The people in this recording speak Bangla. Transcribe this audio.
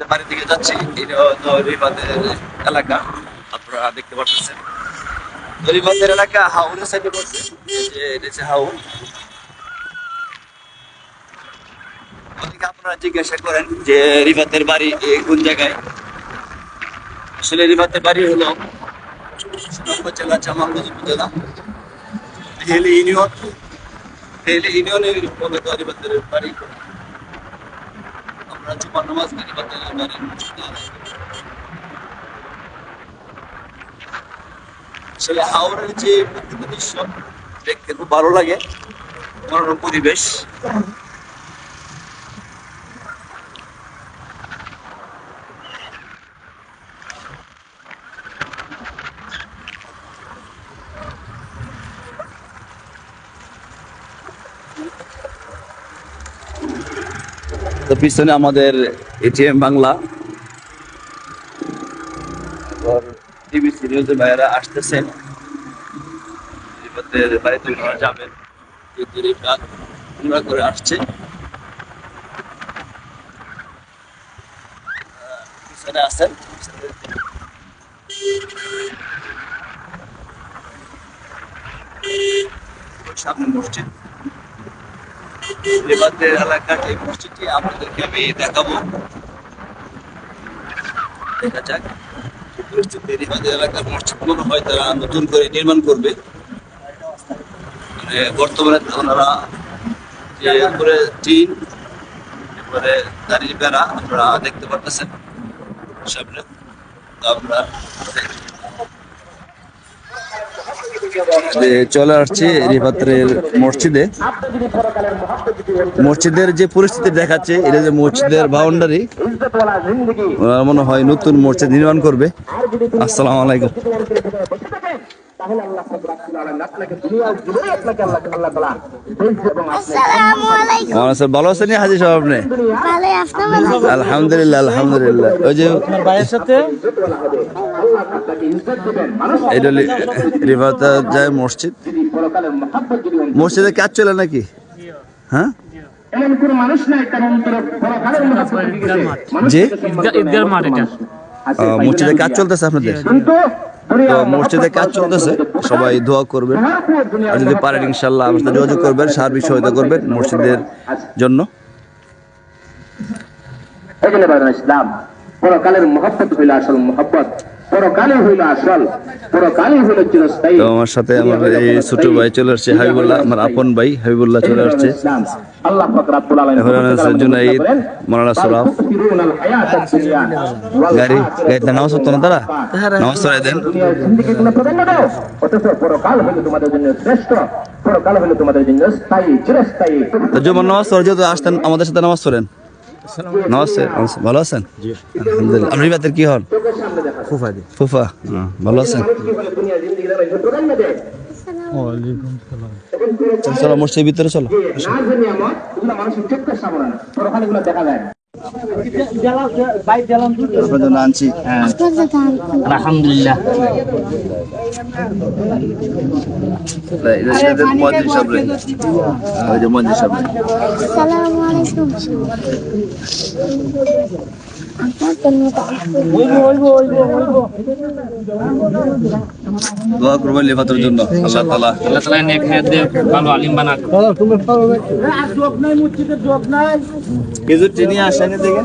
রিফাতের বাড়ির দিকে যাচ্ছি। এটা হলো রিফাতের এলাকা, আপনারা দেখতে পাচ্ছেন। রিফাতের এলাকা হাউরের সাইডে পড়ছে, এই যে এটা হচ্ছে হাউর। অনেকে আপনারা জিজ্ঞাসা করেন যে রিফাতের বাড়ি কোন জায়গায়। আসলে রিফাতের বাড়ি হলো সুনামগঞ্জ জেলা, জামালগঞ্জ উপজেলা, হেলি ইউনিয়ন। হেলি ইউনিয়নের রিফাতের বাড়ি। আমরা জুমার নামাজ রিফাতের বাড়ি। আসলে হাওড়ের যে প্রকৃত দৃশ্য দেখতে খুব ভালো লাগে, মনোরম পরিবেশ। তো পিছনে আমাদের এটিএম বাংলা, টিভি সিরিয়ালের ভাইয়েরা আসতেছেন, রিফাতের বাড়িতে ওনারা যাবেন, রিফাত করে আসছে। পিছনে আছেন সামনে মসজিদ, রিফাতের এলাকার এই মসজিদটি আপনাদেরকে আমি দেখাবো। দেখা যাক পরিস্থিতি। রিফাতের এলাকার মসজিদ মনে হয় তারা নতুন করে নির্মাণ করবে। মানে বর্তমানে ওনারা যে উপরে টিন, এরপরে দাঁড়িয়ে বেড়া আপনারা দেখতে পারতেছেন সামনে। তো আমরা চলে আসছি রিফাতের মসজিদে। মসজিদের যে পরিস্থিতি দেখাচ্ছে, এটা যে মসজিদের বাউন্ডারি, মনে হয় নতুন মসজিদ নির্মাণ করবে। আসসালামু আলাইকুম। ভালো আছেন হাজি সাহেব? আপনি? আলহামদুলিল্লাহ আলহামদুলিল্লাহ। ওই যে ভাইয়ের সাথে এটা রিফাত যায় মসজিদ, মসজিদে কাজ চলে নাকি? হ্যাঁ, জি, মসজিদে কাজ চলতেছে আপনাদের? তো মসজিদে কাজ চলতেছে, সবাই দোয়া করবেন, আর যদি পারেন ইনশাল্লাহ আমার সাথে যোগাযোগ করবেন, সার্বিক সহায়তা করবেন মসজিদের জন্য। ইসলাম পরকালের মহব্বত হইল আসল মহব্বত, পরকালে হইল আসল, পরকালে হইল চিরস্থায়ী। তো আমার সাথে আমার এই ছোট ভাই চলে আসছে, হাবিবুল্লাহ, আমার আপন ভাই হাবিবুল্লাহ চলে আসছে। আল্লাহ পাক রব্বুল আলামিন জুনাইদ, মাওলানা সুরাফ, গাড়িতে নামাজ পড়তো না তারা, নামাজ পড়াই দেন। পরকাল হইল তোমাদের জন্য শ্রেষ্ঠ, পরকাল হইল তোমাদের জন্য স্থায়ী, চিরস্থায়ী। তো জুমার নামাজ পড়ে যেহেতু আসতেন আমাদের সাথে নামাজ পড়েন। নমস্তে, ভালো আছেন? আলহামদুলিল্লাহ। আপনি রিফাতের কি হন? ফুফা। ফুফা, ভালো আছেন? চলো মসজিদের ভিতরে চলো। আনছি আলহামদুলিল্লাহ। দোয়া করবেন রিফাতের জন্য, আল্লাহ তাআলা নেক হায়াত দেয়, ভালো আলিম বানাক। কিছু চিনি আসেনি দেখে